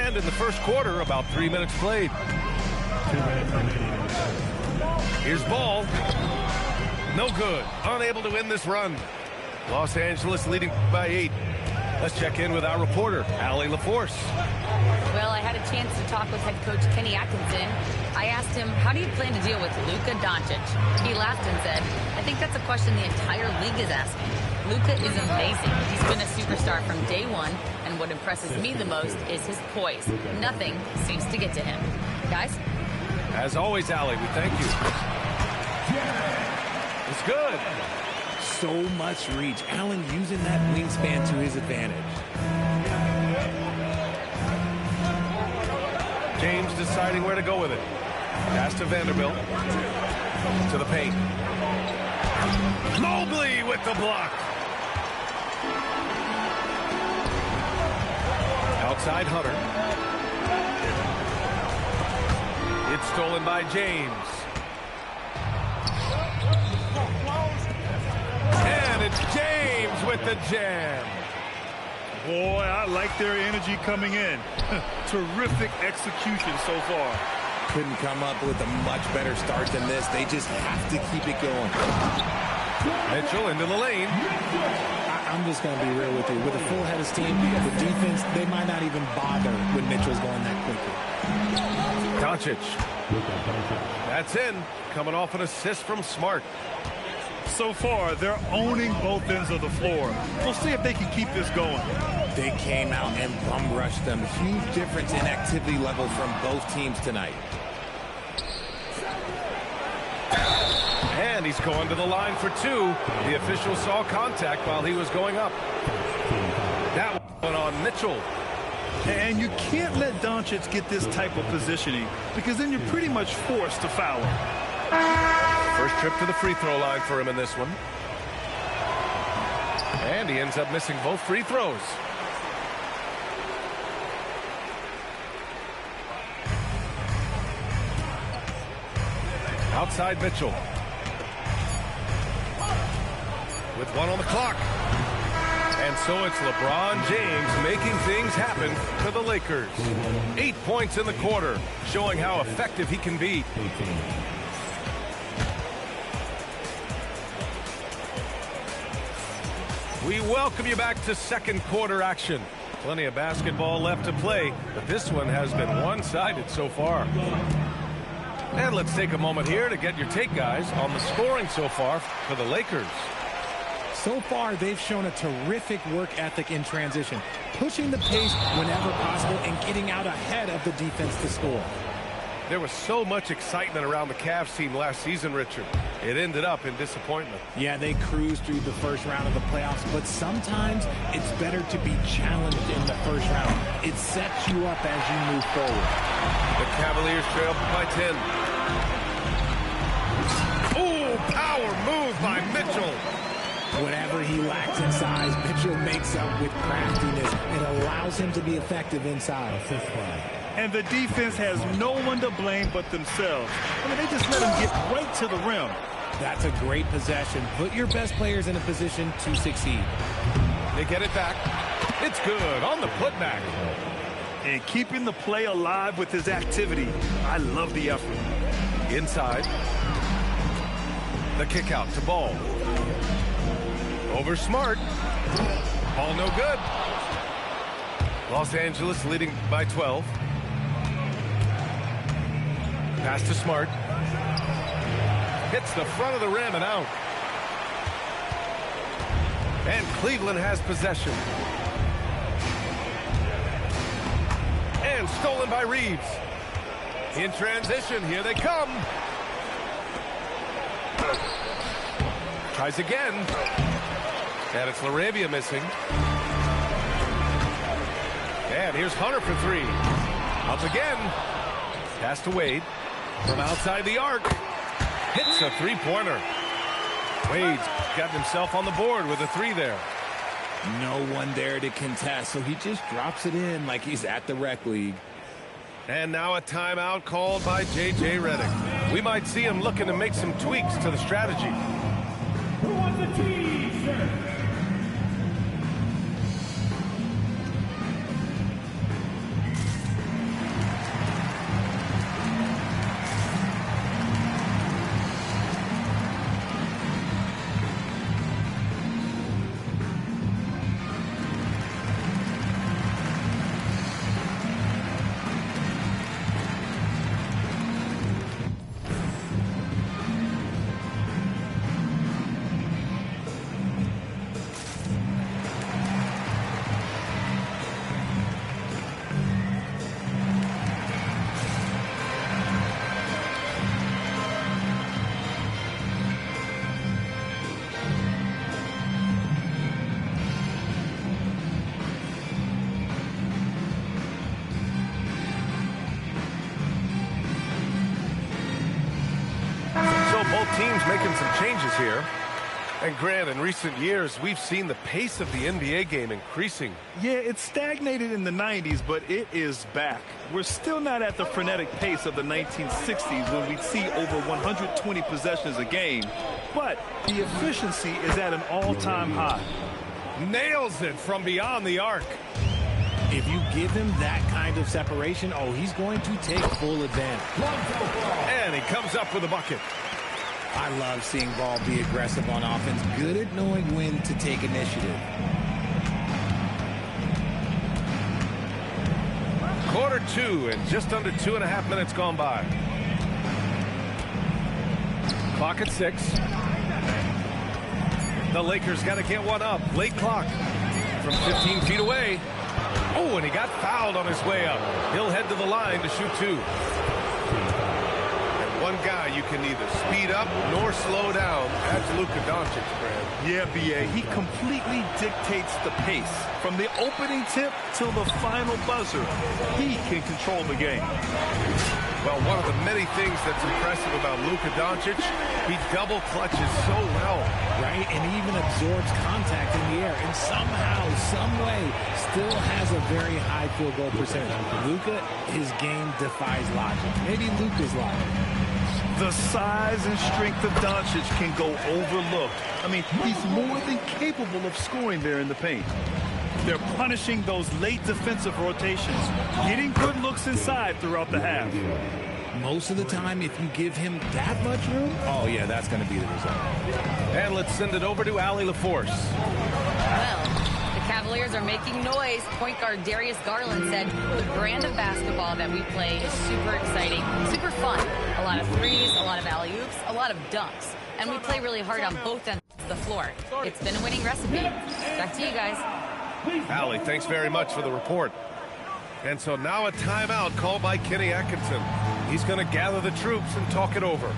And in the first quarter, about 3 minutes played. Here's ball. No good. Unable to win this run. Los Angeles leading by 8. Let's check in with our reporter, Allie LaForce. Well, I had a chance to talk with head coach Kenny Atkinson. I asked him, how do you plan to deal with Luka Doncic? He laughed and said, I think that's a question the entire league is asking. Luka is amazing. He's been a superstar from day one, and what impresses me the most is his poise. Nothing seems to get to him. Guys? As always, Allie, we thank you. It's good. So much reach. Allen using that wingspan to his advantage. James deciding where to go with it. Pass to Vanderbilt. To the paint. Mobley with the block. Outside Hunter. It's stolen by James. And it's James with the jam. Boy, I like their energy coming in. Terrific execution so far. Couldn't come up with a much better start than this. They just have to keep it going. Mitchell into the lane. I'm just going to be real with you. With a full head of steam, the defense, they might not even bother when Mitchell's going that quickly. Doncic. That's in. Coming off an assist from Smart. So far, they're owning both ends of the floor. We'll see if they can keep this going. They came out and bum rushed them. Huge difference in activity level from both teams tonight. And he's going to the line for 2. The official saw contact while he was going up. That one on Mitchell. And you can't let Doncic get this type of positioning because then you're pretty much forced to foul him. First trip to the free throw line for him in this one. And he ends up missing both free throws. Outside Mitchell. With 1 on the clock. And so it's LeBron James making things happen for the Lakers. 8 points in the quarter, showing how effective he can be. We welcome you back to second quarter action. Plenty of basketball left to play, but this one has been one-sided so far. And let's take a moment here to get your take, guys, on the scoring so far for the Lakers. So far, they've shown a terrific work ethic in transition, pushing the pace whenever possible and getting out ahead of the defense to score. There was so much excitement around the Cavs team last season, Richard. It ended up in disappointment. Yeah, they cruised through the first round of the playoffs, but sometimes it's better to be challenged in the first round. It sets you up as you move forward. The Cavaliers trail by 10. Oh, power move by Mitchell. Whatever he lacks in size, Mitchell makes up with craftiness. It allows him to be effective inside. And the defense has no one to blame but themselves. I mean, they just let him get right to the rim. That's a great possession. Put your best players in a position to succeed. They get it back. It's good on the putback. And keeping the play alive with his activity. I love the effort. Inside. The kick out to Ball. Over Smart. Ball no good. Los Angeles leading by 12. Pass to Smart. Hits the front of the rim and out. And Cleveland has possession. And stolen by Reeves. In transition, here they come. Tries again. And it's LaRavia missing. And here's Hunter for 3. Up again. Pass to Wade. From outside the arc. Hits a three-pointer. Wade's got himself on the board with a 3 there. No one there to contest, so he just drops it in like he's at the rec league. And now a timeout called by J.J. Redick. We might see him looking to make some tweaks to the strategy. Who wants a T-shirt? teams making some changes here. And Grant, in recent years, we've seen the pace of the NBA game increasing. Yeah, it stagnated in the 90s, but it is back. We're still not at the frenetic pace of the 1960s when we'd see over 120 possessions a game, but the efficiency is at an all-time high. Nails it from beyond the arc. If you give him that kind of separation, oh, he's going to take full advantage. And he comes up with a bucket. I love seeing Ball be aggressive on offense, good at knowing when to take initiative. Quarter 2 and just under 2.5 minutes gone by. Clock at 6. The Lakers got to get one up. Late clock from 15 feet away. Oh, and he got fouled on his way up. He'll head to the line to shoot 2. One guy you can neither speed up nor slow down. That's Luka Doncic, Brad. Yeah, B.A., he completely dictates the pace. From the opening tip till the final buzzer, he can control the game. Well, one of the many things that's impressive about Luka Doncic, he double clutches so well. Right, and even absorbs contact in the air, and somehow, some way, still has a very high field goal percentage. Luka, his game defies logic. Maybe Luka's logic. The size and strength of Doncic can go overlooked. I mean, he's more than capable of scoring there in the paint. They're punishing those late defensive rotations, getting good looks inside throughout the half. Most of the time, if you give him that much room, Oh, yeah, that's going to be the result. And let's send it over to Allie LaForce. Well, the Cavaliers are making noise. Point guard Darius Garland said the brand of basketball that we play is super exciting, super fun. A lot of threes, a lot of alley-oops, a lot of dunks. And we play really hard on both ends of the floor. It's been a winning recipe. Back to you guys. Allie, thanks very much for the report. And so now a timeout called by Kenny Atkinson. He's going to gather the troops and talk it over.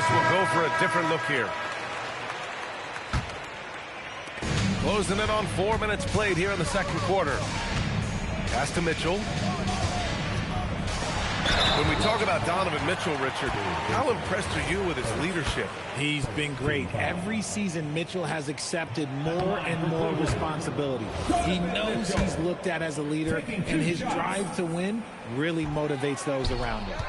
We'll go for a different look here. Closing in on 4 minutes played here in the second quarter. Pass to Mitchell. When we talk about Donovan Mitchell, Richard, how impressed are you with his leadership? he's been great. Every season, Mitchell has accepted more and more responsibility. He knows he's looked at as a leader, and his drive to win really motivates those around him.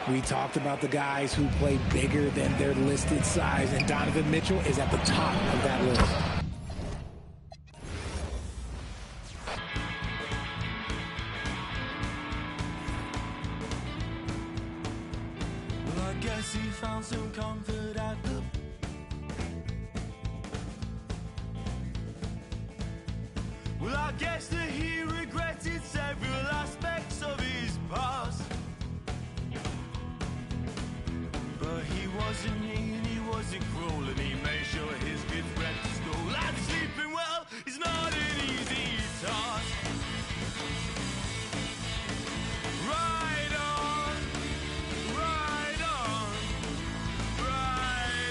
We talked about the guys who play bigger than their listed size, and Donovan Mitchell is at the top of that list. Well, I guess he found some comfort at the... Well, I guess that he regretted several aspects of his past. But he wasn't mean, he wasn't cruel, and he made sure his kids went to school. And sleeping well is not an easy task. Ride on, ride on, ride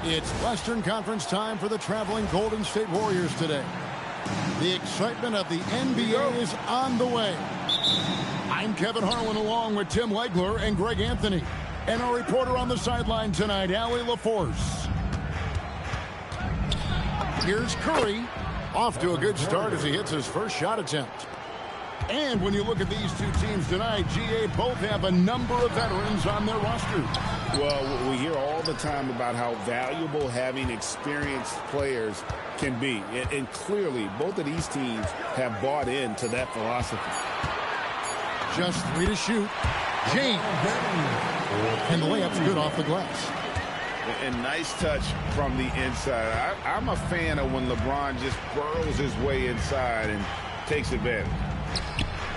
It's Western Conference time for the traveling Golden State Warriors today. The excitement of the NBA is on the way. I'm Kevin Harlan along with Tim Legler and Greg Anthony. And our reporter on the sideline tonight, Allie LaForce. Here's Curry. Off to a good start as he hits his first shot attempt. And when you look at these two teams tonight, GA both have a number of veterans on their roster. Well, we hear all the time about how valuable having experienced players can be. And clearly, both of these teams have bought into that philosophy. Just 3 to shoot. James. And the layup's good off the glass. And nice touch from the inside. I'm a fan of when LeBron just burrows his way inside and takes advantage.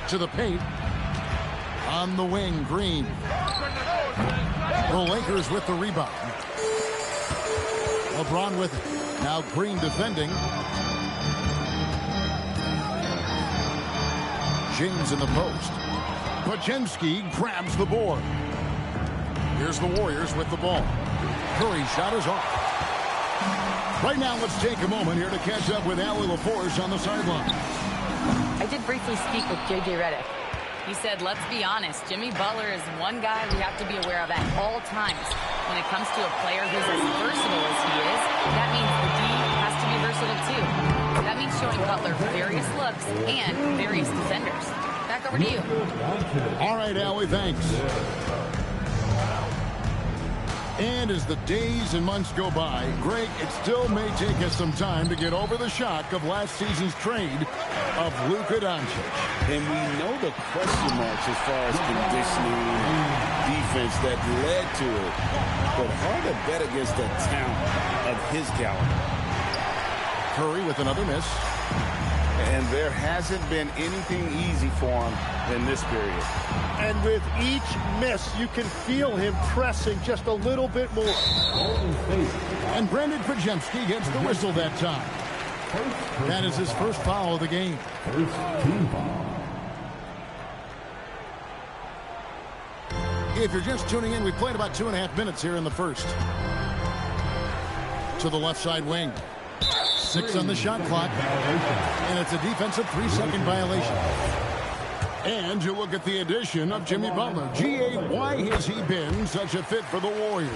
To the paint. On the wing, Green. The Lakers with the rebound. LeBron with it. Now Green defending. James in the post. Podziemski grabs the board. Here's the Warriors with the ball. Curry's shot is off. Right now, let's take a moment here to catch up with Allie LaForce on the sideline. I did briefly speak with J.J. Redick. He said, let's be honest, Jimmy Butler is one guy we have to be aware of at all times. When it comes to a player who's as versatile as he is, that means the D has to be versatile too. That means showing Butler various looks and various defenders. Back over to you. All right, Allie, thanks. And as the days and months go by, Greg, it still may take us some time to get over the shock of last season's trade of Luka Doncic. And we know the question marks as far as conditioning and defense that led to it. But hard to bet against the talent of his caliber. Curry with another miss. And there hasn't been anything easy for him in this period. And with each miss, you can feel him pressing just a little bit more. And Brandon Podziemski gets the whistle that time. That is his first foul of the game. If you're just tuning in, we played about 2.5 minutes here in the first. To the left side wing. 6 on the shot clock. And it's a defensive 3-second violation. And you look at the addition of Jimmy Butler. GA, why has he been such a fit for the Warriors?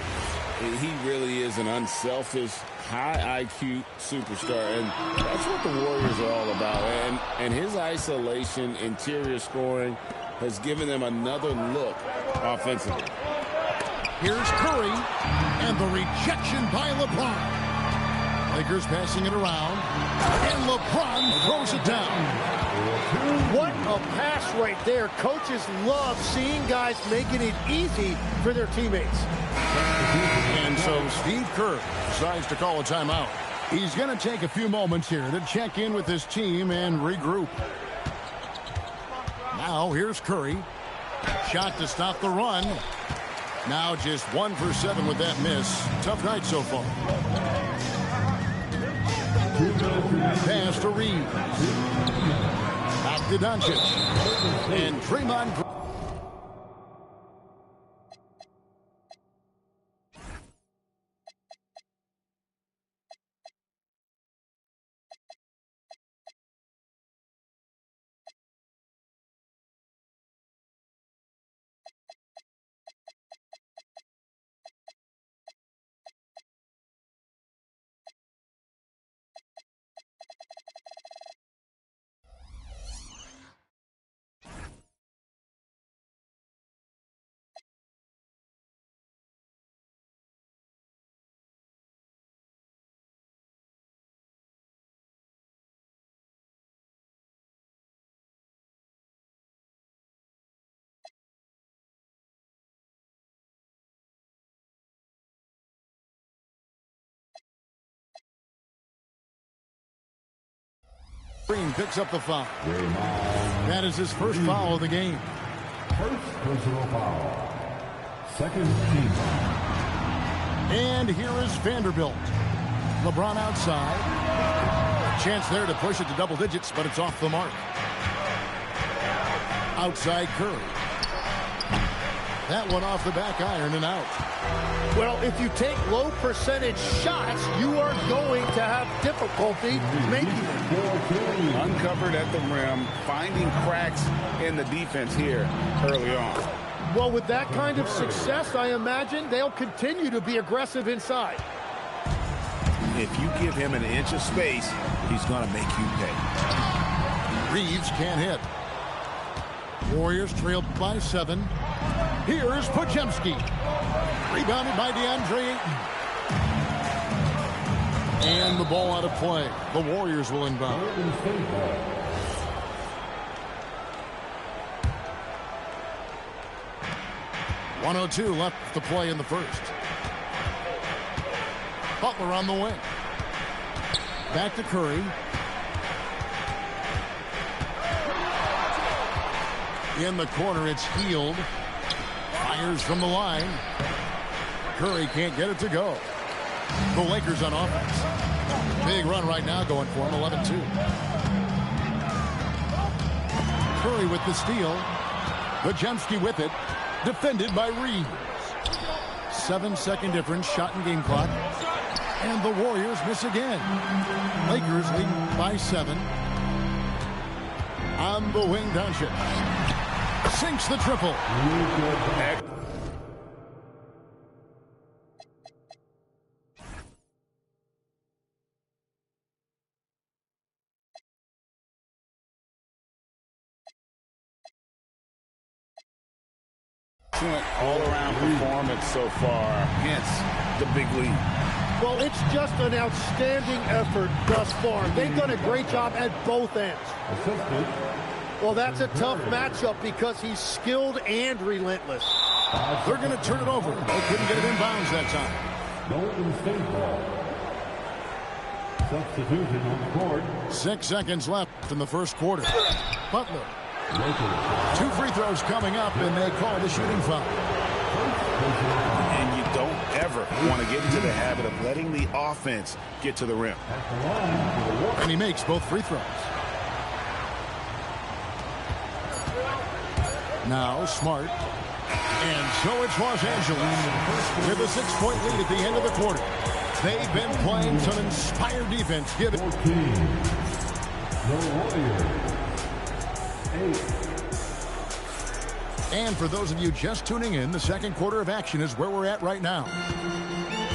He really is an unselfish, high IQ superstar. And that's what the Warriors are all about. And his isolation, interior scoring has given them another look offensively. Here's Curry. And the rejection by LeBron. Lakers passing it around, and LeBron throws it down. What a pass right there. Coaches love seeing guys making it easy for their teammates. And so Steve Kerr decides to call a timeout. He's going to take a few moments here to check in with his team and regroup. Now here's Curry. Shot to stop the run. Now just 1 for 7 with that miss. Tough night so far. Pass to Reed. Back to Doncic. And Draymond. Green picks up the foul. That is his first foul of the game. First personal foul. Second team foul. And here is Vanderbilt. LeBron outside. A chance there to push it to double digits, but it's off the mark. Outside Curry. That one off the back iron and out. Well, if you take low percentage shots, you are going to have difficulty making them. Uncovered at the rim, finding cracks in the defense here early on. Well, with that kind of success, I imagine they'll continue to be aggressive inside. If you give him an inch of space, he's going to make you pay. Reeves can't hit. Warriors trailed by 7. Here's Podziemski. Rebounded by DeAndre Ayton. And the ball out of play. The Warriors will inbound. 1:02 left to play in the first. Butler on the wing. Back to Curry. In the corner, it's Hield. Fires from the line. Curry can't get it to go. The Lakers on offense. Big run right now going for him, 11-2. Curry with the steal. Podziemski with it. Defended by Reeves. 7-second difference, shot and game clock. And the Warriors miss again. Lakers leading by 7. On the wing, Doncic. Sinks the triple. All-around performance so far, hence the big lead. Well, it's just an outstanding effort thus far. They've done a great job at both ends. Well, that's a tough matchup because he's skilled and relentless. They're going to turn it over. They couldn't get it in bounds that time. Golden State ball. Substitution on the court. 6 seconds left in the first quarter. Butler. 2 free throws coming up, and they call the shooting foul. And you don't ever want to get into the habit of letting the offense get to the rim. And he makes both free throws. Now Smart. And so it's Los Angeles with a 6-point lead at the end of the quarter. They've been playing some inspired defense. Give it. 14. The Warriors. 8. And for those of you just tuning in, the second quarter of action is where we're at right now.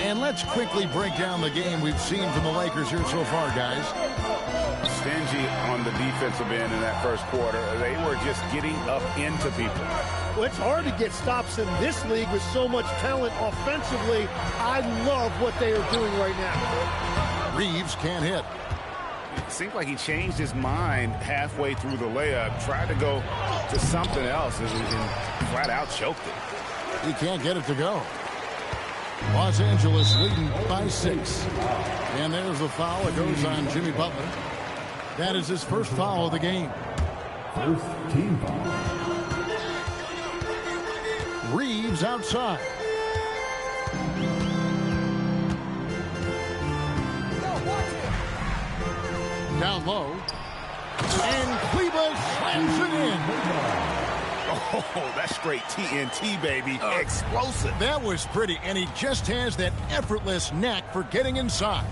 And let's quickly break down the game we've seen from the Lakers here so far, guys. Stingy on the defensive end in that first quarter. They were just getting up into people. Well, it's hard to get stops in this league with so much talent offensively. I love what they are doing right now. Reeves can't hit. It seemed like he changed his mind halfway through the layup, tried to go to something else, and flat out choked it. He can't get it to go. Los Angeles leading by 6. And there's the foul. It goes on Jimmy Butler. That is his first foul of the game. First team foul. Reeves outside. Down low. And Kleber slams it in. Oh, that's straight TNT, baby. Explosive. That was pretty, and he just has that effortless knack for getting inside.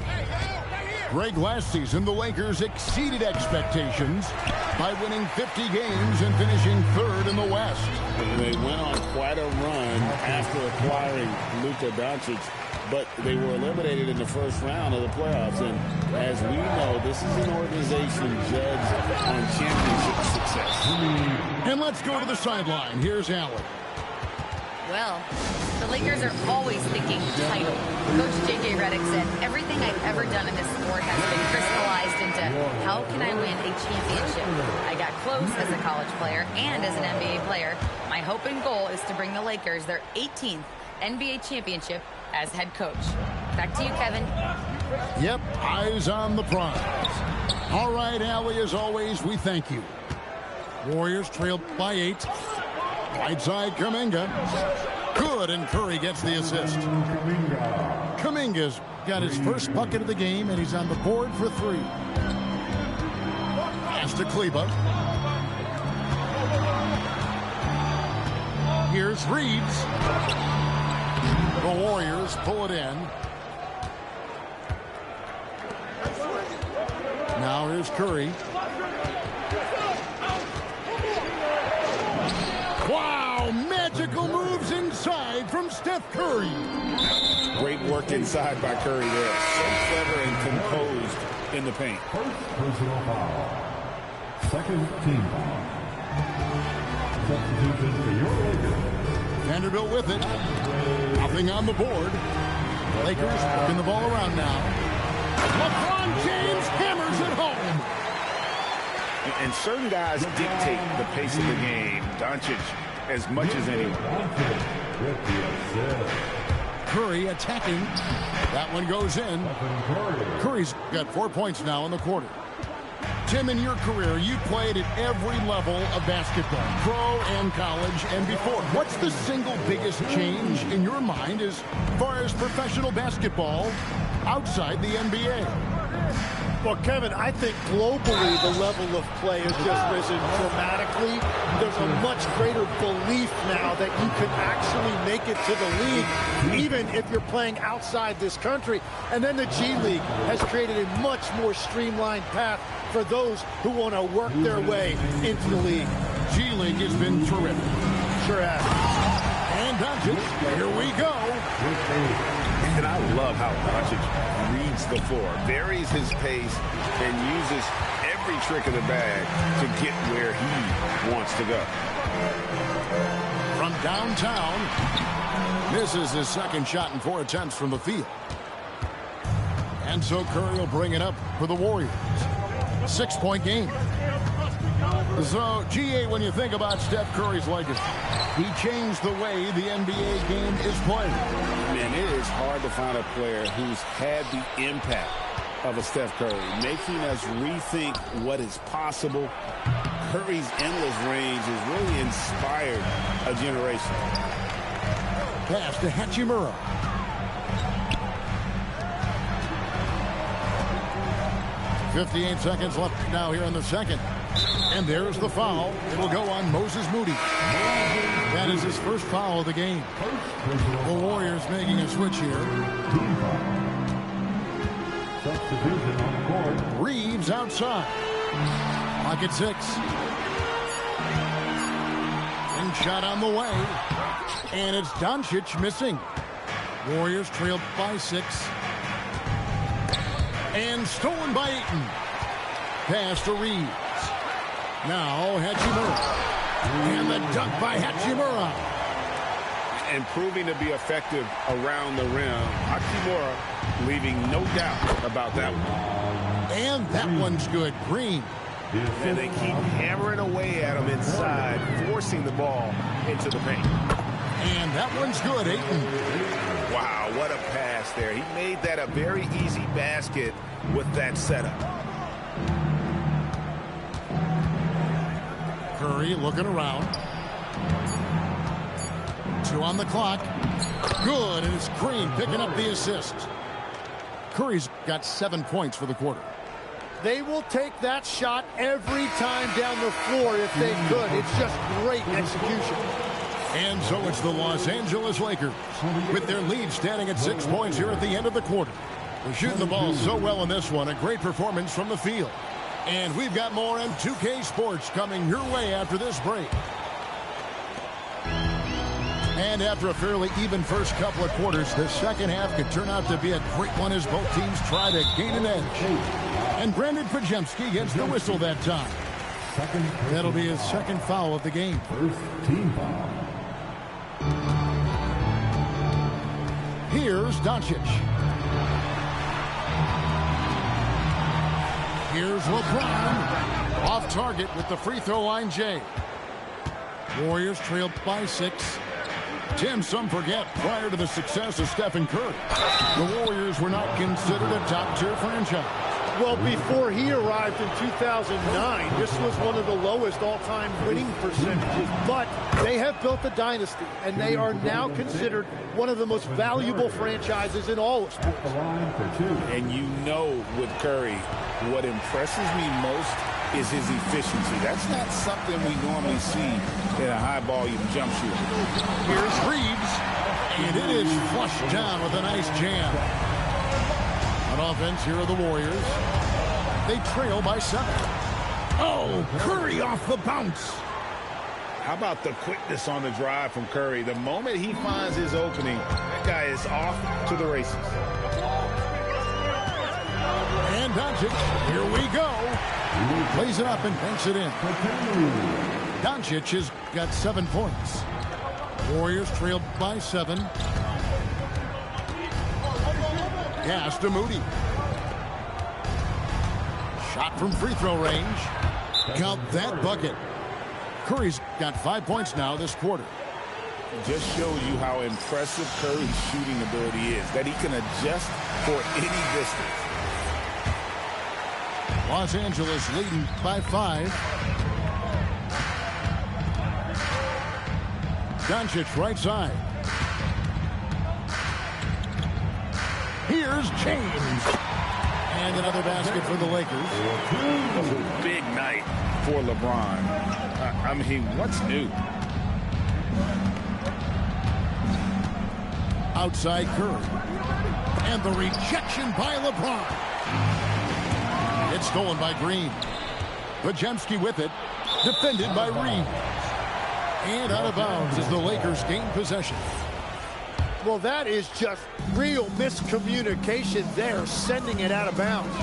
Greg, last season, the Lakers exceeded expectations by winning 50 games and finishing 3rd in the West. They went on quite a run after acquiring Luka Doncic, but they were eliminated in the first round of the playoffs. And as we know, this is an organization judged on championship success. And let's go to the sideline. Here's Allen. Well, the Lakers are always thinking title. Coach J.J. Redick said, everything I've ever done in this sport has been crystallized into how can I win a championship? I got close as a college player and as an NBA player. My hope and goal is to bring the Lakers their 18th NBA championship as head coach. Back to you, Kevin. Yep, eyes on the prize. All right, Allie, as always, we thank you. Warriors trailed by 8. Right side, Kuminga. Good, and Curry gets the assist. Kuminga's got his first bucket of the game, and he's on the board for 3. Pass to Kleber. Here's Reeves. The Warriors pull it in. Now here's Curry. Wow, magical moves inside from Steph Curry. Great work inside by Curry there. So clever and composed in the paint. First personal foul. Second team foul. Substitution for your Lakers. Vanderbilt with it. Nothing on the board. Lakers working the ball around now. LeBron James hammers it home. And certain guys dictate the pace of the game. Doncic as much as anyone. With the assist. Curry attacking. That one goes in. Curry's got 4 points now in the quarter. Tim, in your career, you played at every level of basketball, pro and college and before. What's the single biggest change in your mind as far as professional basketball outside the NBA? Well, Kevin, I think globally the level of play has just risen dramatically. There's a much greater belief now that you can actually make it to the league, even if you're playing outside this country. And then the G League has created a much more streamlined path for those who want to work their way into the league. G League has been terrific. Sure has. And Doncic, here we go. And I love how Doncic reads the floor, varies his pace, and uses every trick of the bag to get where he wants to go. From downtown, misses his second shot in 4 attempts from the field. And so Curry will bring it up for the Warriors. 6-point game. So, GA, when you think about Steph Curry's legacy, he changed the way the NBA game is played. Man, it is hard to find a player who's had the impact of a Steph Curry, making us rethink what is possible. Curry's endless range has really inspired a generation. Pass to Hachimura. .58 seconds left now here in the second. And there's the foul. It'll go on Moses Moody. That is his first foul of the game. The Warriors making a switch here. Substitution on the court. Reeves outside. Clock at 6. And shot on the way. And it's Doncic missing. Warriors trailed by 6. And stolen by Ayton. Pass to Reeves. Now Hachimura. And the dunk by Hachimura. And proving to be effective around the rim. Hachimura leaving no doubt about that one. And that one's good. Green. And they keep hammering away at him inside, forcing the ball into the paint. And that one's good. Ayton. Wow, what a pass there. He made that a very easy basket with that setup. Curry looking around. 2 on the clock. Good, and it's Green picking up the assist. Curry's got 7 points for the quarter. They will take that shot every time down the floor if they could. It's just great execution. And so it's the Los Angeles Lakers with their lead standing at 6 points here at the end of the quarter. They're shooting the ball so well in this one. A great performance from the field. And we've got more on 2K Sports coming your way after this break. And after a fairly even first couple of quarters, the second half could turn out to be a great one as both teams try to gain an edge. And Brandon Pajemski gets the whistle that time. That'll be his second foul of the game. First team foul. Here's Doncic. Here's LeBron. Off target with the free throw line, Jay. Warriors trailed by 6. Tim, some forget, prior to the success of Stephen Curry, the Warriors were not considered a top-tier franchise. Well, before he arrived in 2009, this was one of the lowest all-time winning percentages. But they have built a dynasty, and they are now considered one of the most valuable franchises in all of sports. And you know with Curry, what impresses me most is his efficiency. That's not something we normally see in a high-volume jump shooter. Here's Reeves. And it is flushed down with a nice jam. On offense, here are the Warriors. They trail by 7. Oh, Curry off the bounce. How about the quickness on the drive from Curry? The moment he finds his opening, that guy is off to the races. And Doncic, here we go. Plays it up and banks it in. Doncic has got 7 points. Warriors trail by 7. Pass to Moody. Shot from free throw range. Count that bucket. Curry's got 5 points now this quarter. Just shows you how impressive Curry's shooting ability is, that he can adjust for any distance. Los Angeles leading by 5. Doncic right side. Here's James. And another basket for the Lakers. Big night for LeBron. I mean, what's new? Outside Curry. And the rejection by LeBron. It's stolen by Green. Podziemski with it. Defended by Reed. And out of bounds as the Lakers gain possession. Well, that is just real miscommunication there, sending it out of bounds.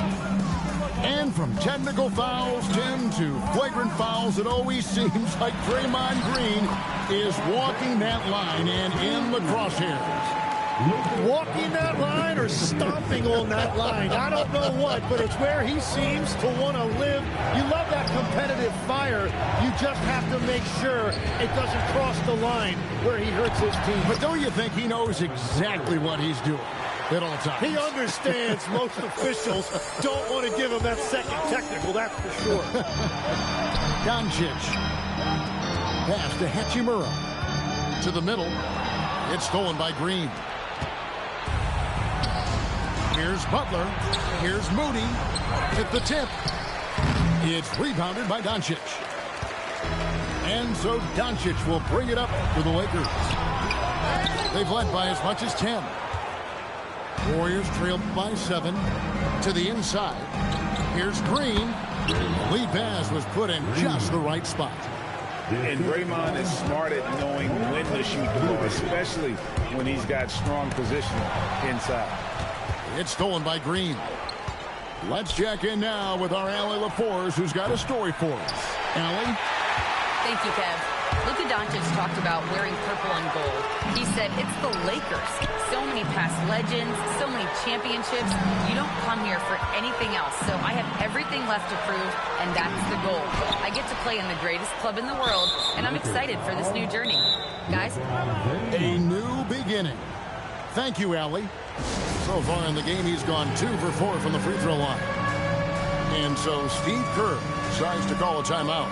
And from technical fouls, Tim, to flagrant fouls, it always seems like Draymond Green is walking that line and in the crosshairs. Walking that line or stomping on that line. I don't know what, but it's where he seems to want to live. You love that competitive fire. You just have to make sure it doesn't cross the line where he hurts his team. But don't you think he knows exactly what he's doing at all times? He understands most officials don't want to give him that second technical, that's for sure. Doncic. Pass to Hachimura. To the middle. It's stolen by Green. Here's Butler. Here's Moody. At the tip. It's rebounded by Doncic. And so Doncic will bring it up for the Lakers. They've led by as much as 10. Warriors trail by 7 to the inside. Here's Green. The lead pass was put in just the right spot. And Draymond is smart at knowing when to shoot the ball, especially when he's got strong position inside. It's stolen by Green. Let's check in now with our Allie LaForce, who's got a story for us. Allie? Thank you, Kev. Luka Doncic talked about wearing purple and gold. He said it's the Lakers. So many past legends, so many championships. You don't come here for anything else. So I have everything left to prove, and that's the goal. I get to play in the greatest club in the world, and I'm excited for this new journey. Guys? A new beginning. Thank you, Allie. So far in the game, he's gone 2 for 4 from the free throw line. And so Steve Kerr decides to call a timeout.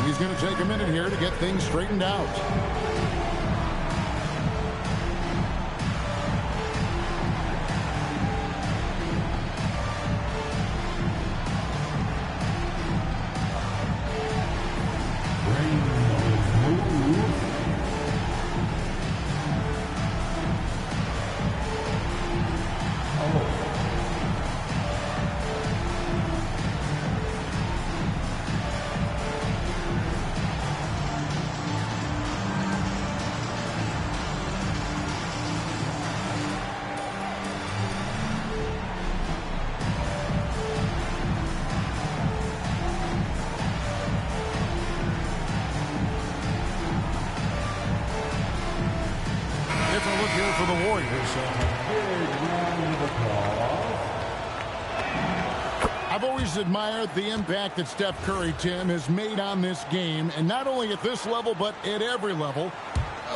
He's going to take a minute here to get things straightened out. For the Warriors. I've always admired the impact that Steph Curry, Tim, has made on this game, and not only at this level, but at every level.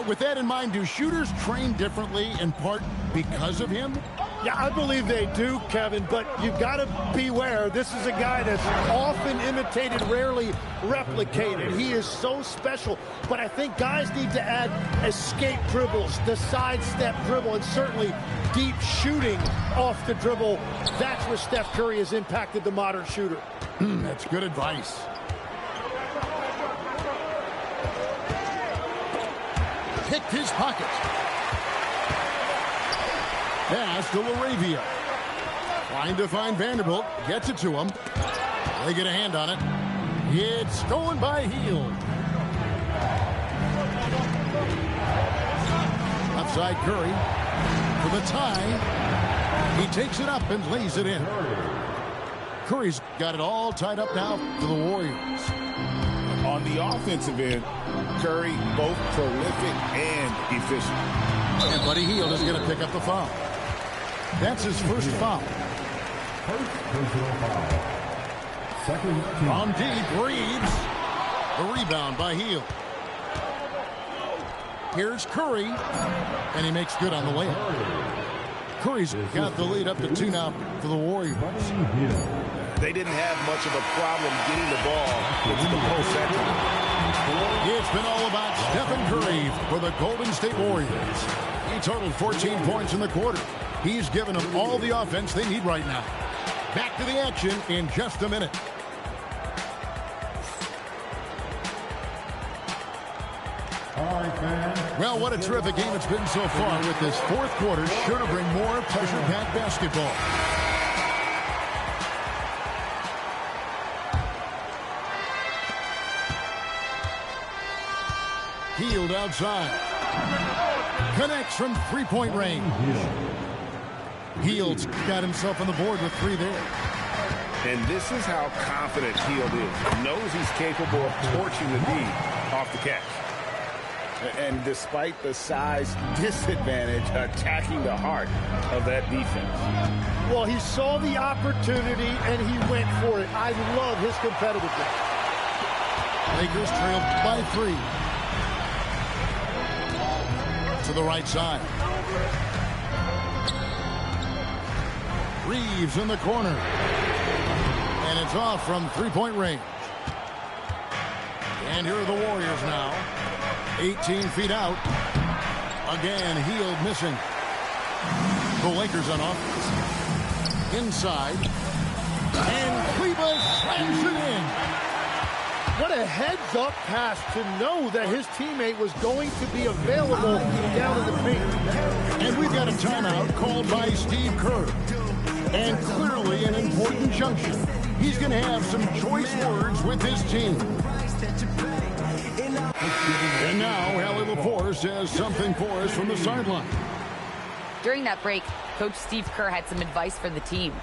With that in mind, do shooters train differently in part because of him? Yeah, I believe they do, Kevin, but you've got to beware. This is a guy that's often imitated, rarely replicated. He is so special, but I think guys need to add escape dribbles, the sidestep dribble, and certainly deep shooting off the dribble. That's where Steph Curry has impacted the modern shooter. That's good advice. Picked his pocket. Pass to Laravia. Trying to find Vanderbilt. Gets it to him. They get a hand on it. It's stolen by Hield. Outside Curry for the tie. He takes it up and lays it in. Curry's got it all tied up now for the Warriors. On the offensive end, Curry both prolific and efficient. And Buddy Hield is going to pick up the foul. That's his first foul. First personal foul. Second team. From deep, Reeves. The rebound by Hield. Here's Curry, and he makes good on the layup. Curry's got the lead up to 2 now for the Warriors. They didn't have much of a problem getting the ball into the post that time. It's been all about Stephen Curry for the Golden State Warriors. He totaled 14 points in the quarter. He's given them all the offense they need right now. Back to the action in just a minute. Well, what a terrific game it's been so far with this fourth quarter. Sure to bring more pressure-packed basketball. Hield outside. Connects from three-point range. Hield's got himself on the board with 3 there. And this is how confident Hield is. Knows he's capable of torching the D off the catch. And despite the size disadvantage, attacking the heart of that defense. Well, he saw the opportunity, and he went for it. I love his competitiveness. Lakers trail by 3. To the right side. Reeves in the corner. And it's off from three-point range. And here are the Warriors now. 18 feet out. Again, Hield missing. The Lakers on offense. Inside. And Kleber slams it in. What a heads-up pass to know that his teammate was going to be available down in the paint. And we've got a timeout called by Steve Kerr. And clearly an important junction. He's going to have some choice words with his team. And now, Allie LaForce has something for us from the sideline. During that break, Coach Steve Kerr had some advice for the team.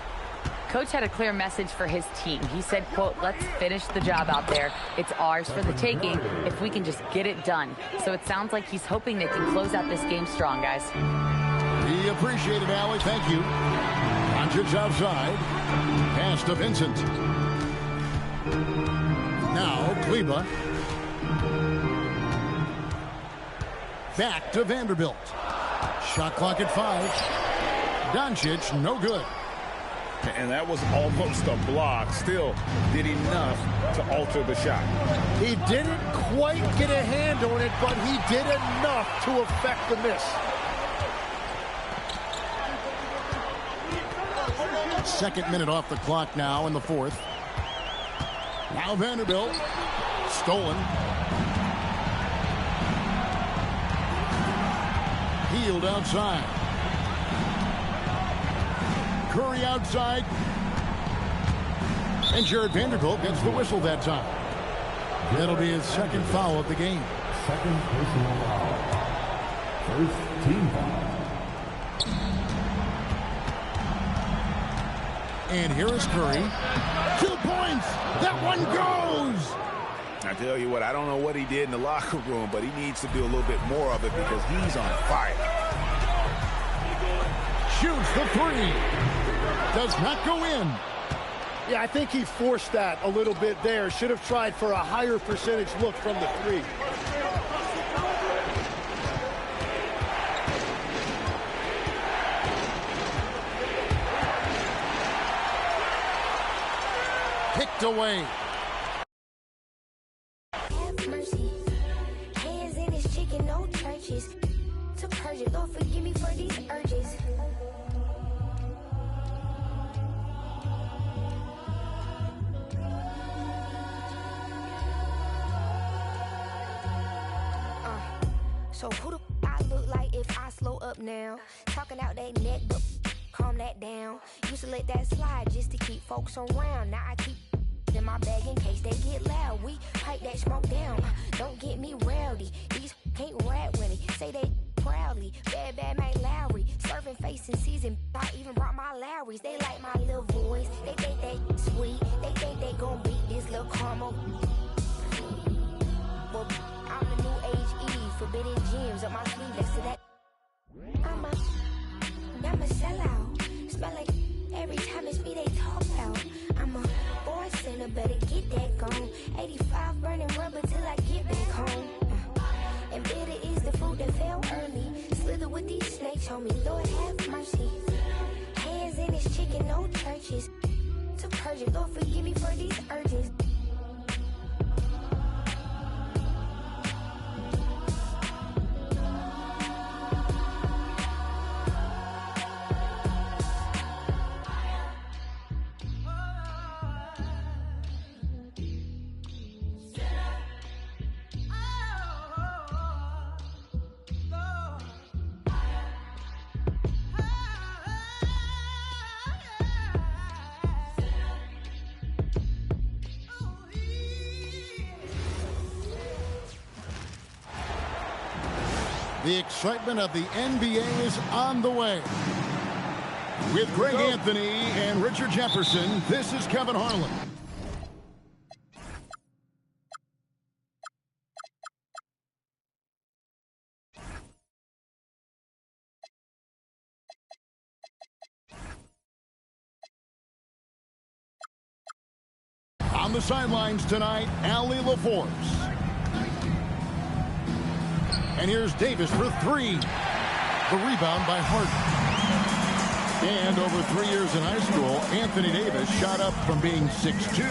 Coach had a clear message for his team. He said, quote, "Let's finish the job out there. It's ours for the taking if we can just get it done." So it sounds like he's hoping they can close out this game strong, guys. We appreciate it, Allie. Thank you. Doncic outside. Pass to Vincent. Now, Kleber. Back to Vanderbilt. Shot clock at 5. Doncic, no good. And that was almost a block. Still did enough to alter the shot. He didn't quite get a hand on it, but he did enough to affect the miss. Second minute off the clock now in the fourth. Now Vanderbilt. Stolen. Hield outside. Curry outside. And Jared Vanderbilt gets the whistle that time. That'll be his second foul of the game. Second personal foul. First team foul. And here is Curry. 2 points. That one goes. I tell you what, I don't know what he did in the locker room, but he needs to do a little bit more of it because he's on fire. Shoots the 3. Does not go in. Yeah, I think he forced that a little bit there. Should have tried for a higher percentage look from the 3. Picked away. Have mercy. Hands in his chicken, no churches. To purge it, Lord, forgive me for these urges. So who the I look like if I slow up now. Talking out that neck, but calm that down. Used to let that slide just to keep folks around. Now I keep in my bag in case they get loud. We pipe that smoke down. Don't get me rowdy. These can't rap with me. Say they proudly. Bad Mike Lowry. Serving face in season. I even brought my Lowrys. They like my little voice. They think they sweet. They think they gon' beat this little caramel. Well, I'm the new age Eve. Forbidden gems up my sleeve. Next to that, I'm a sellout. Smell like every time it's me they talk about. I'm a boy sinner, better get that gone. 85 burning rubber till I get back home. And bitter is the fruit that fell early. Slither with these snakes, homie, Lord have mercy. Hands in this chicken, no churches. To purge it, Lord forgive me for these urges. The excitement of the NBA is on the way. With Greg Anthony and Richard Jefferson, this is Kevin Harlan. On the sidelines tonight, Allie LaForce. And here's Davis for three. The rebound by Harden. And over 3 years in high school, Anthony Davis shot up from being 6'2"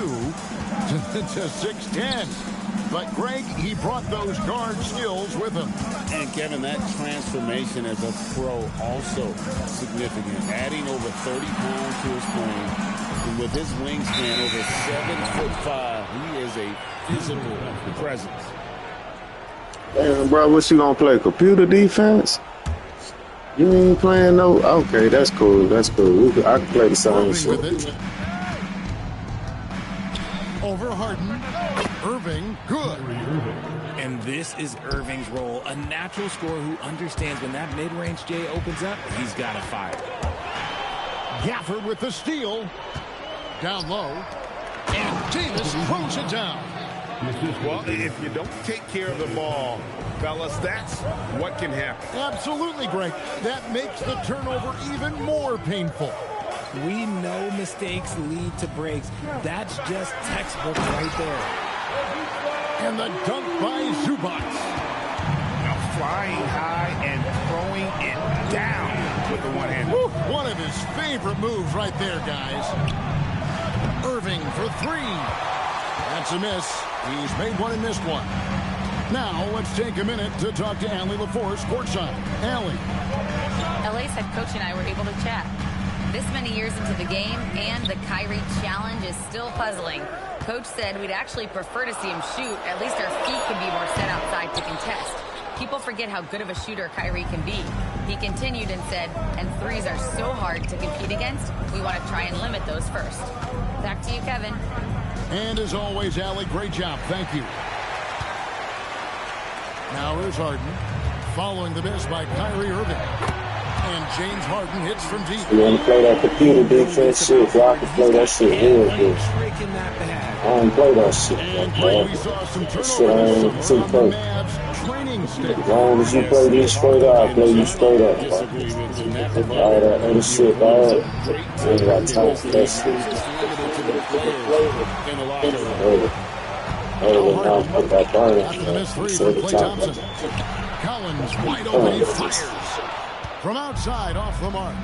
to 6'10". But Greg, he brought those guard skills with him. And Kevin, that transformation as a pro also significant. Adding over 30 pounds to his frame. And with his wingspan over 7'5", he is a physical presence. Damn, bro, what you gonna play? Computer defense? You ain't playing no. Okay, that's cool. That's cool. I can play the same shit. Over Harden. Irving, good. And this is Irving's role. A natural scorer who understands when that mid-range J opens up, he's got to fire. Gafford with the steal. Down low. And Davis throws it down. Well, if you don't take care of the ball, fellas, that's what can happen. Absolutely, Greg. That makes the turnover even more painful. We know mistakes lead to breaks. That's just textbook right there. And the dunk by Zubac. Now flying high and throwing it down with the one hand. One of his favorite moves right there, guys. Irving for three. That's a miss. He's made one and missed one. Now, let's take a minute to talk to Allie LaForce courtside. Allie. LA's head coach and I were able to chat. This many years into the game, and the Kyrie challenge is still puzzling. Coach said we'd actually prefer to see him shoot. At least our feet could be more set outside to contest. People forget how good of a shooter Kyrie can be. He continued and said, and threes are so hard to compete against, we want to try and limit those first. Back to you, Kevin. And as always, Allie, great job. Thank you. Now here's Harden, following the miss by Kyrie Irving. And James Harden hits from deep. You want to play that computer defense shit, so I can play that shit real good. I don't play that shit. And Greg, we saw some turnovers on the Mavs training stick. As long as you play this straight up, I play you straight up. All that other shit, dog. I ain't got time for that shit. After the missed three from Klay Thompson. Collins wide open, he fires. From outside, off the mark.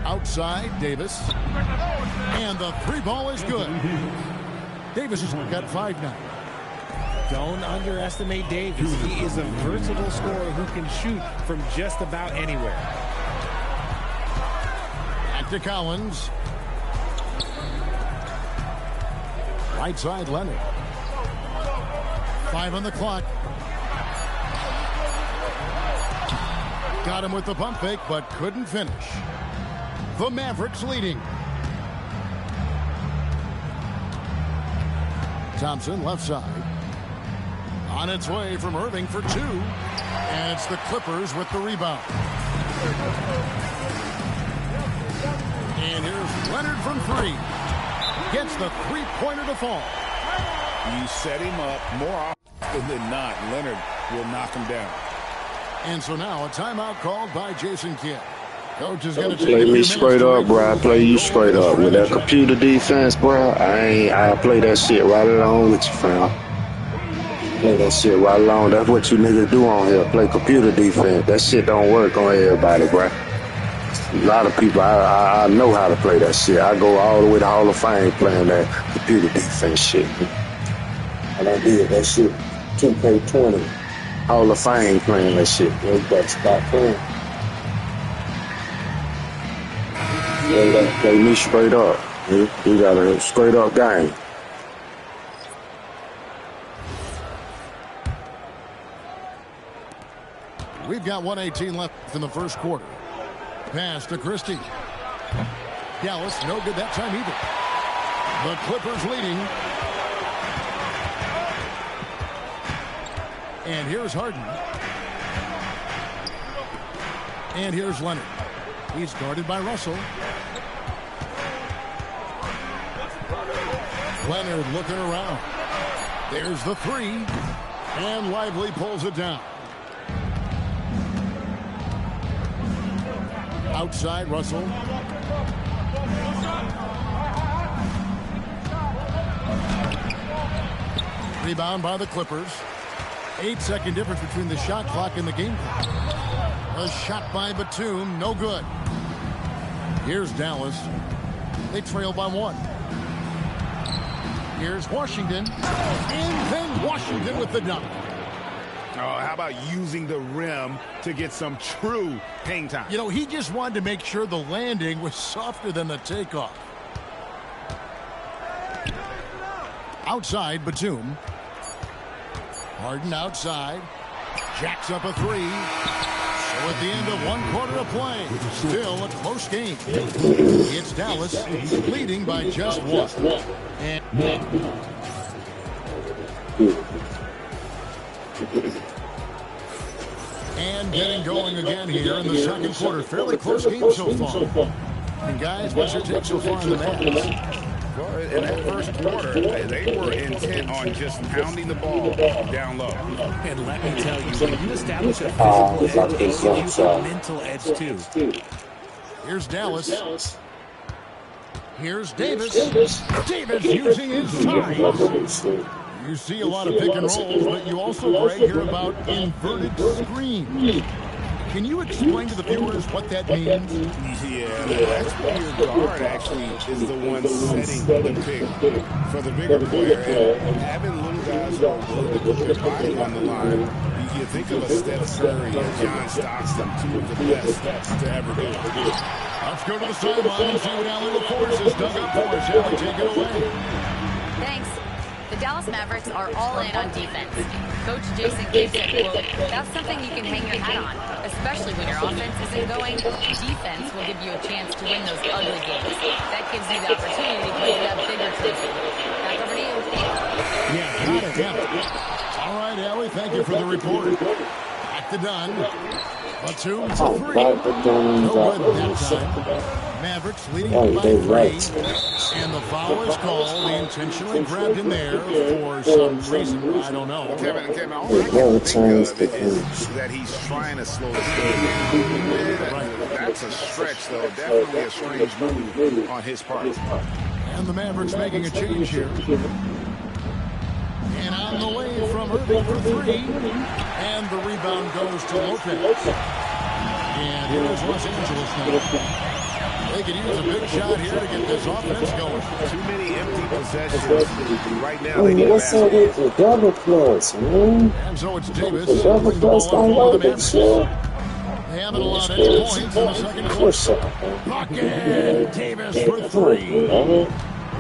Outside, Davis. And the three ball is good. Davis has got 5 now. Don't underestimate Davis. He is a versatile scorer who can shoot from just about anywhere. Back to Collins. Right side, Leonard. 5 on the clock. Got him with the pump fake, but couldn't finish. The Mavericks leading. Thompson left side. On its way from Irving for 2. And it's the Clippers with the rebound. And here's Leonard from 3. Gets the three-pointer to fall. You set him up more often than not. Leonard will knock him down. And so now a timeout called by Jason Kidd. Coach is going to play me straight up, bro. I play you straight up. With that computer defense, bro, I play that shit right along with you, fam. Play that shit right along. That's what you niggas do on here. Play computer defense. That shit don't work on everybody, bro. A lot of people, I know how to play that shit. I go all the way to Hall of Fame playing that computer defense shit. And I did that shit. 2K20. Hall of Fame playing that shit. You better stop playing. Play me straight up. You got a straight up game. We've got 1:18 left in the first quarter. Pass to Christie. Dallas, no good that time either. The Clippers leading. And here's Harden. And here's Leonard. He's guarded by Russell. Leonard looking around. There's the 3. And Lively pulls it down. Outside, Russell. Rebound by the Clippers. 8-second difference between the shot clock and the game clock. A shot by Batum, no good. Here's Dallas. They trail by 1. Here's Washington. And then Washington with the dunk. Oh, how about using the rim to get some true hang time? You know, he just wanted to make sure the landing was softer than the takeoff. Outside, Batum. Harden outside. Jacks up a 3. So at the end of 1 quarter of play, still a close game. It's Dallas leading by just 1. And getting going again here in the second quarter. Fairly close game so far. And guys, what's your take so far on the Mavs? Well, in that first quarter, they were intent on just pounding the ball down low. And let me tell you, when you establish a physical edge, it gives you a mental edge too. Here's Dallas. Here's Davis. Davis using his size. You see a lot of pick and rolls, but you also, Greg, hear about inverted screen. Can you explain to the viewers what that means? Yeah, that's where your guard actually is the one setting the pick for the bigger player. And having little guys who are willing to put their body on the line, you think of a Steph Curry and John Stockton, 2 of the best to ever do it. Let's go to the sideline and see what Allie LaForce has dug up for us. Allie, take it away. Thanks. The Dallas Mavericks are all in on defense. Coach Jason Kidd said, quote, "That's something you can hang your hat on, especially when your offense isn't going. Defense will give you a chance to win those ugly games. That gives you the opportunity to play that bigger trophy." Back over to you. Yeah, got it. Yeah. All right, Allie, thank you for the report. Back to Dunn. Batum for 3. No good that time. Mavericks leading by 3. And the foul is called. They intentionally grabbed him there for some reason. I don't know. Kevin, all I can think of is that he's trying to slow the game down. That's a stretch, though. Definitely a strange move on his part. And the Mavericks making a change here. And on the way from Irving for 3. And the rebound goes to Lopez. And here is Los Angeles now. They could use a big shot here to get this offense going. Too many empty possessions right now. They need a what's up with the double plus, man? And so it's Davis. The double plus don't work, it's They haven't allowed any points in the second quarter. Bucket! Davis for 3.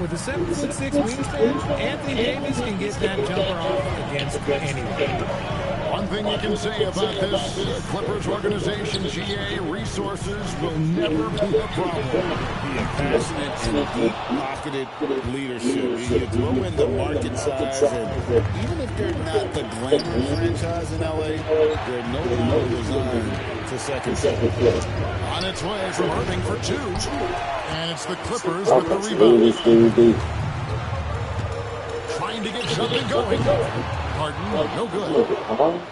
With a 7'6" wingspan, Anthony Davis can get that jumper off against anyone. One thing you can say about this Clippers organization, GA, resources will never be a problem. Passionate and deep-pocketed leadership. You throw in the market size, and even if they're not the glamour franchise in LA, they're no longer resigned to second fiddle. On its way from Irving for two, and it's the Clippers with the rebound. Trying to get something going. Harden, no good.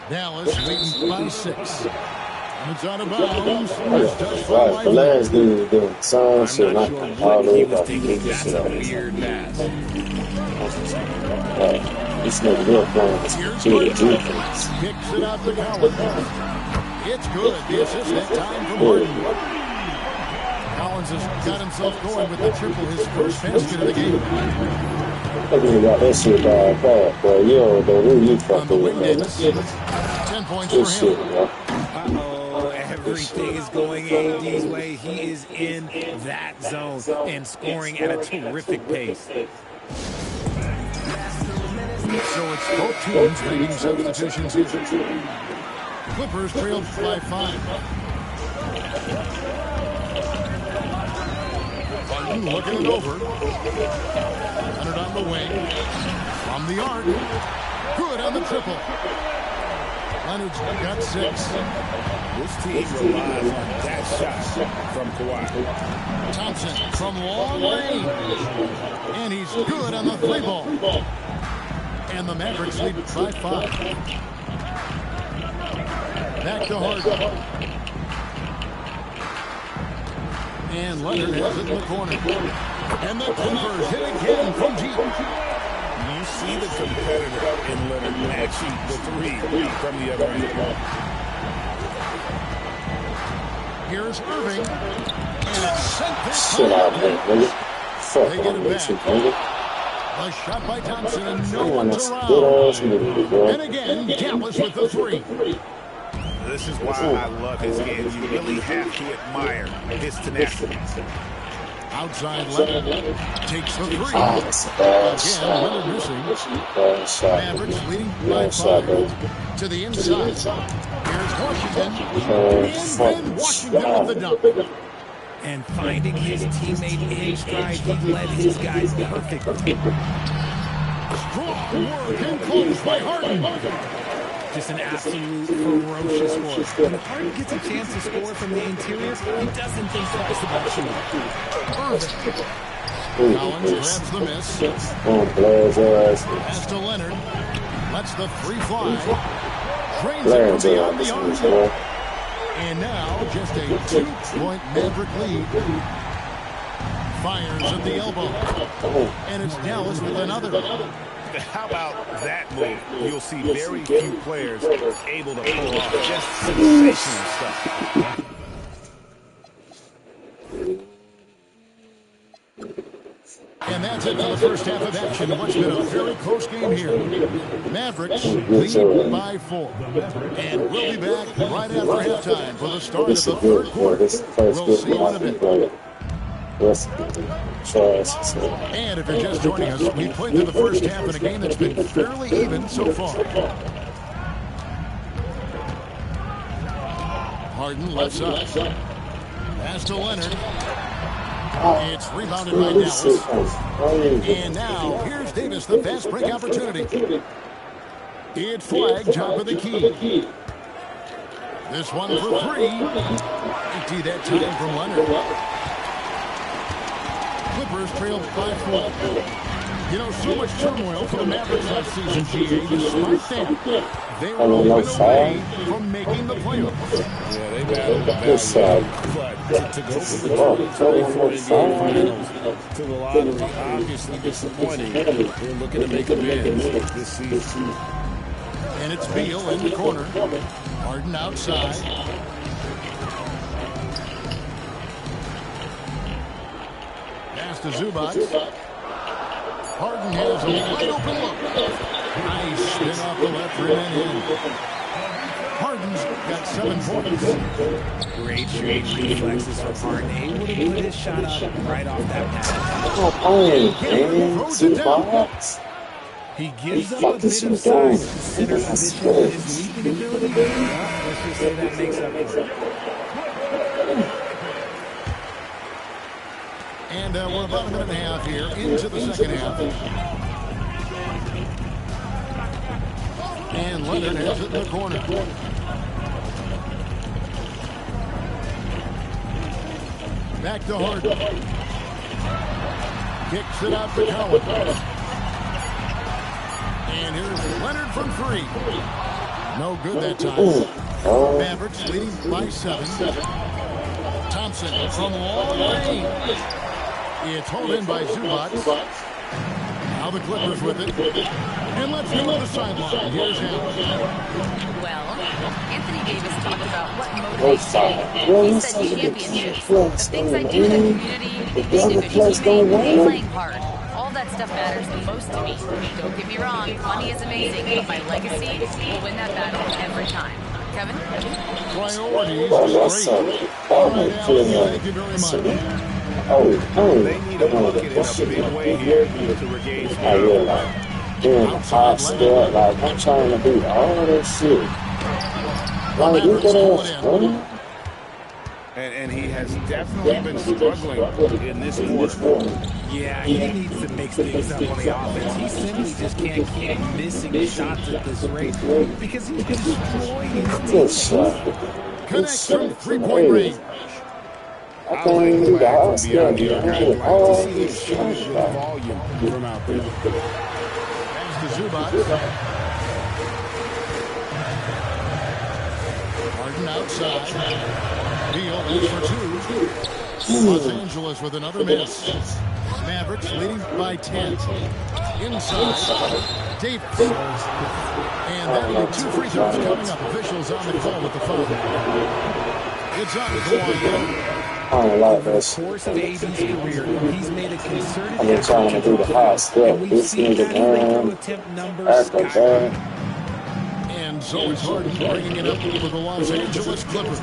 Dallas leading by 6. And it's out of bounds. This does fall Right, the last dude was doing some shit. I'm not sure what he was thinking. That's a weird pass. This nigga real playing cheated defense. Kicks it out to Collins. It's good. The assist that time from Harden. Collins has got himself going with the triple, his first basket of the game. I really got that shit down pat, bro. You don't know who you fucking with, man. 10 points for him. Uh-oh, everything is going AD's way. He is in that zone and scoring at a terrific pace. So it's both teams making substitutions here. Clippers trailed by 5. Harden looking it over. Leonard on the wing. From the arc. Good on the triple. Leonard's got 6. This team relies on that shot from Kawhi. Thompson from long range. And he's good on the 3-ball. And the Mavericks lead by 5. Back to Harden. And Leonard has it in the corner. And the Clippers hit again from deep. You see the competitor in Leonard matching the 3 from the other end. Here's Irving. And it's sent this Shit out time. there, nigga. Fuck They get on it this back. shit, nigga. A shot by Thompson and no Man, one's that's around. good ass nigga, bro. And again, Dallas with the 3. This is why I love his game. You really have to admire his tenacity. Outside Leonard takes the 3. Ah, that's a bad Again, shot. Leonard missing. Bad shot. Mavericks leading by Bad shot, 5. baby. To the inside. Here's Washington. Oh, And Washington with the dunk. And finding his teammate in stride, he led his guys perfectly. Strong work and close by Harden. Just an absolute ferocious score. When Harden gets a chance to score from the interior, he doesn't think twice about shooting. Irving. Collins grabs the miss. Oh, blast ass. Pass to Leonard. Lets the 3 fly. Drains it Blast from beyond ass, the arc. bro. And now just a 2-point Maverick lead. Fires at the elbow. And it's Dallas with another. How about that move? You'll see very few players able to pull off just sensational stuff. And that's it for the first half of action. What's been a very close game here. Mavericks lead by 4. And we'll be back right after halftime for the start of the 3rd quarter. We'll see you in a bit. And if you're just joining us, we've played through the first half in a game that's been fairly even so far. Harden left side. Pass to Leonard. It's rebounded by Dallas. And now, here's Davis, the fast break opportunity. It's flagged, top of the key. This one for 3. Empty that time from Leonard. Clippers trailed by 4. You know, so much turmoil for the Mavericks last season, GA. Despite that, they were moving away from making the playoffs. Yeah, they battled the value. But to go from the 2024 NBA Finals to the lottery, obviously disappointing. They're looking to make amends this season. And it's Beal in the corner. Harden outside. Pass to Zubac. Harden has a wide open look. Nice spin off the left rim and in. Harden's got 7 points. Great shooting reflexes from Harden. Able to put his shot up right off that pass. Throws it down. He gives up a bit of size to center position, but his leaping ability, well, let's just say that makes up for it. And we're about a minute and a half here into the second half. And Leonard has it in the corner. Back to Harden. Kicks it out to Cowan. And here's Leonard from 3. No good that time. Mavericks leading by 7. Thompson from long range. It's hauled in by Zubac. Now the Clippers with it. And let's go to the sideline. Here's Allen. Well, Anthony Davis talked about what motivates him. He said championships, the things I do in the community, the individual teaming, playing hard. All that stuff matters the most to me. Don't get me wrong, money is amazing, but my legacy will win that battle every time. Kevin? Priorities straight. All right, Allen, thank you very much. They need a bucket in a big way here to regain speed. Doing the hot step, like I'm trying to do all that shit. Like, look at us, man. And he has definitely been struggling in this quarter. Yeah, he needs to mix things up on the offense. He simply just can't keep missing shots at this rate because he's destroying his team. Connects from 3-point range. I can't even do the hot step. To see them shoot with volume from out there. As to Zubac. Harden outside. Beal is for 2. Los Angeles with another miss. Mavericks leading by 10. Inside. Davis. And that'll be 2 free throws coming up. Officials on the call with the foul. It's on Kawhi. I don't like this. Course of AD's career, he's made a concerted I've been trying to do the hot step. This nigga, man. Back. And so it's Harden bringing it up for the Los Angeles Clippers.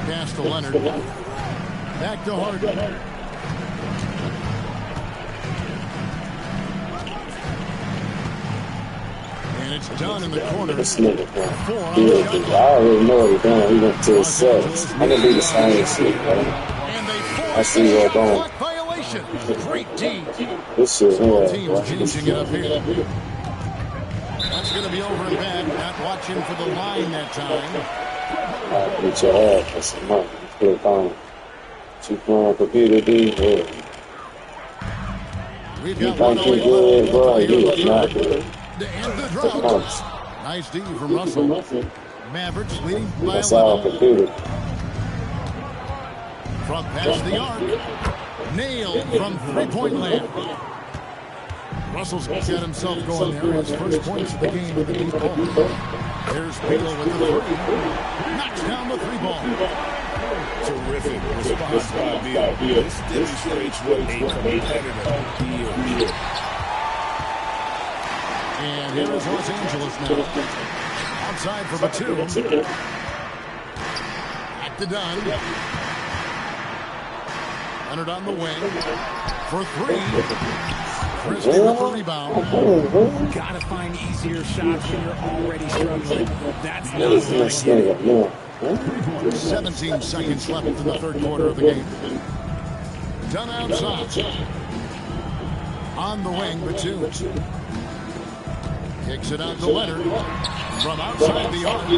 Pass to Leonard. Back to Harden. And it's done in the corner. This nigga, man. I already know what he's doing. He went to his sets. I'm going to do the same shit, man. I see where it's going. Great team. This shit here, teams changing it up here. That's going to be over and back. Not watching for the line that time. I'll beat your ass for some money. Good fine. You playing computer, dude? Yeah. We've You got think you good, bro? You look not good. And the drought. Nice D from Russell. Mavericks leading by That's all 11. computer. From past the arc. Nailed from 3-point land. Russell's got himself going there. His first points of the game with the deep ball. There's Beal with the 3. Knocks down the 3-ball. Terrific response by Beal. This demonstrates what a competitor he is. And here is Los Angeles now. Outside for Batum. Back to Dunn. Leonard on the wing. For 3. Christie with the rebound. Gotta find easier shots when you're already struggling. That's not This going to nigga, man. 17 seconds left in the third quarter of the game. Dunn outside. On the wing, Batum. Kicks it out to Leonard. From outside the arc.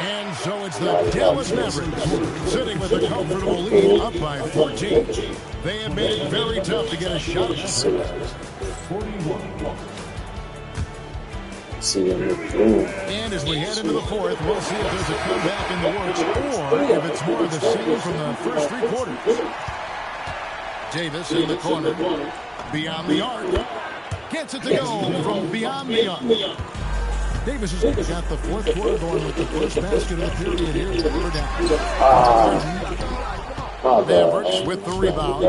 And so it's the Dallas Mavericks sitting with a comfortable lead up by 14. They have made it very tough to get a shot. See what they're doing. And as we head into the fourth, we'll see if there's a comeback in the works or if it's more of the same from the first 3 quarters. Davis in the corner. Beyond the arc. Gets it to go from beyond the arc. Davis has got the fourth quarter going with the first basket of the period here. We're down. Mavericks with the rebound.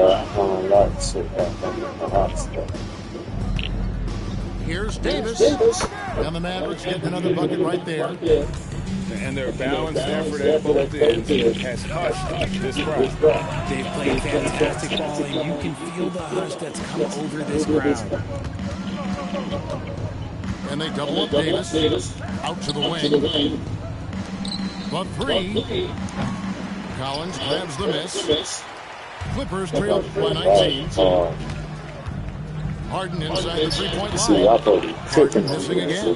Here's Davis. And the Mavericks get another bucket right there. And their balanced effort at both ends has hushed this crowd. They've played fantastic ball, and you can feel the hush that's come over this crowd. And they double up Davis. Out to the wing. But three. Collins grabs the miss. Clippers trail by 19. Harden inside the three-point line. Harden missing again.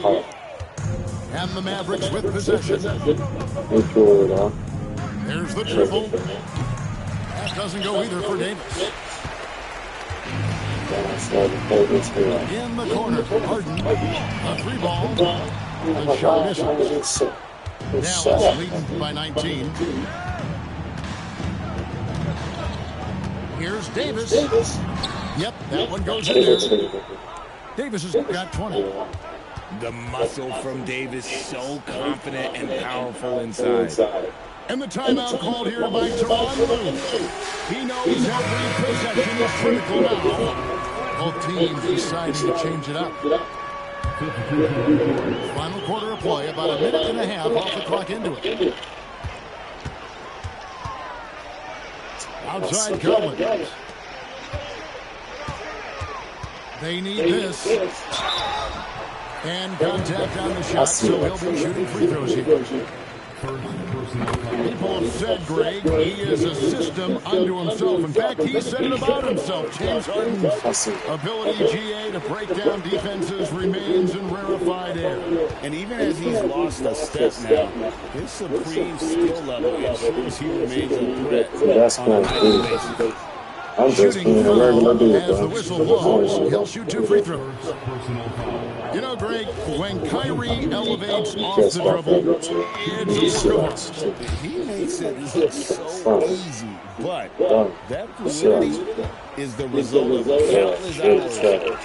And the Mavericks with possession. There's the triple. That doesn't go either for Davis. In the corner, Harden. A three ball. The shot misses. Dallas leading by 19. Here's Davis. Yep, that one goes in there. Davis has got 20. The muscle from Davis, so confident and powerful inside. And the timeout called here by Toronto. He knows every possession is critical now. Both teams deciding to change it up. Final quarter of play, about a minute and a half off the clock into it. Outside Collins. They need this. And contact on the shot, so he'll be shooting free throws here. People have said, Greg, he is a system unto himself. In fact, he said it about himself. James Harden's ability, GA, to break down defenses remains in rarefied air. And even as he's lost a step now, his supreme skill level ensures he remains a threat on a nightly basis. I'm just being a regular dude, as the whistle blows, he'll shoot 2 free throws. You know, Greg, when Kyrie elevates off the dribble, it's a work of art. He makes it look so easy, but that fluidity is the result of countless hours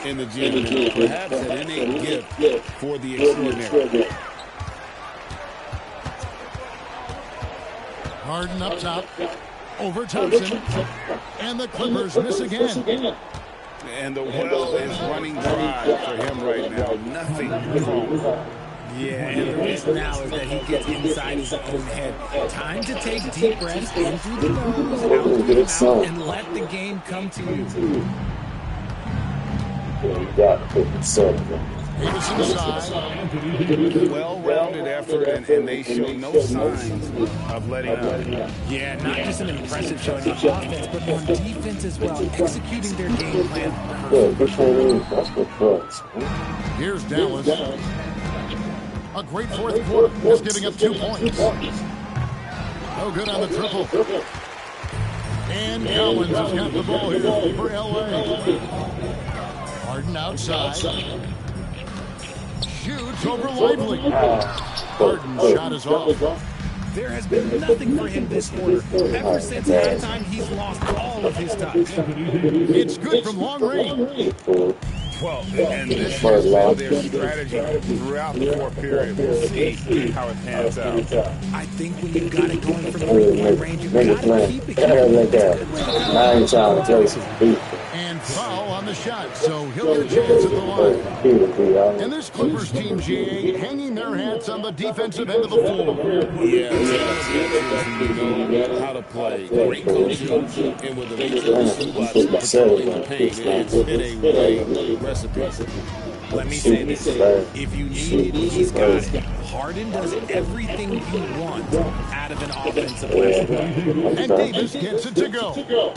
in the gym, and perhaps an innate gift for the extraordinary. Harden up top. Over Thompson. And the Clippers miss again. And the well is running dry for him right now. Nothing wrong. Yeah, and the risk now is that he gets inside his own head. Time to take deep breaths in through the nose, out through the mouth, and let the game come to you. You got to put the Well-rounded effort, and they show no signs of letting up. Yeah, not just an impressive showing on offense, but on defense as well, executing their game plan perfectly. Here's Dallas. A great fourth quarter, just giving up 2 points. No good on the triple. And Collins has got the ball here for L.A. Harden outside. Shoots over Lively. Harden's shot is off. There has been nothing for him this quarter. Ever since halftime, he's lost all of his touch. It's good from long range. Well, and this has been their strategy throughout the fourth period. We'll see how it pans out. I think when you've got it going from three-point range, you've got to keep it going. And foul on the shot, so he'll get a chance at the line. And this Clippers team, GA, hanging their hats on the defensive end of the floor. Yeah, how to play. Great coaching, and with the nature of the patrolling the paint, it's been a winning recipe. Let me say this. If you need it, he's got it. Harden does everything you want out of an offensive weapon. And Davis gets it to go.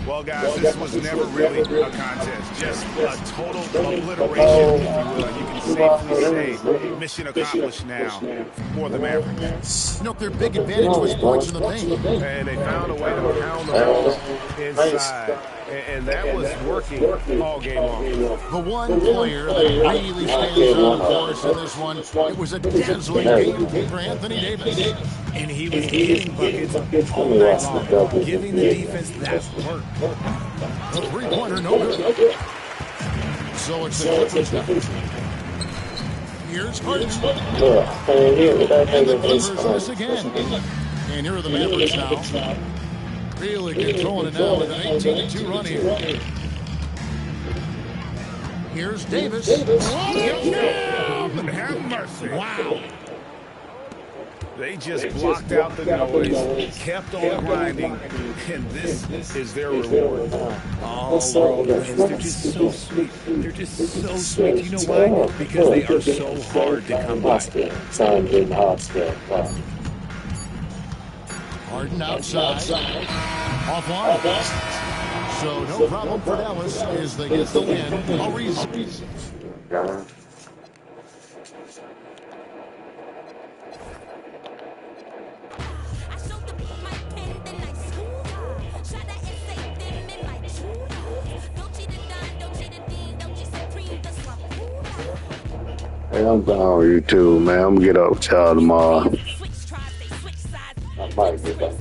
Well, guys, this was never really a contest. Just a total obliteration, if you will. You can safely say mission accomplished now for the Mavericks. You know, their big advantage was points in the paint. And they found a way to pound the ball inside. And that was working all game long. The one player that really stands out for us in this one, it was a dazzling game for Anthony Davis. And he was getting buckets all night long, giving the defense that work. The three-pointer, no good. So it's the Clippers now. Here's Harden. And the Clippers miss again. And here are the Mavericks now. Really controlling it now with an 18-2 run here. Here's Davis. Have mercy. Wow. They just blocked out the noise, kept on grinding, and this is their reward. Oh, bro, they're just so sweet. They're just so sweet. You know why? Because they are so hard to come by. Harden outside. Offline. So no problem for Dallas as they get the win. Ariza. Hey, I'm down with you too, man. I'm gonna get up with y'all tomorrow. I might get back.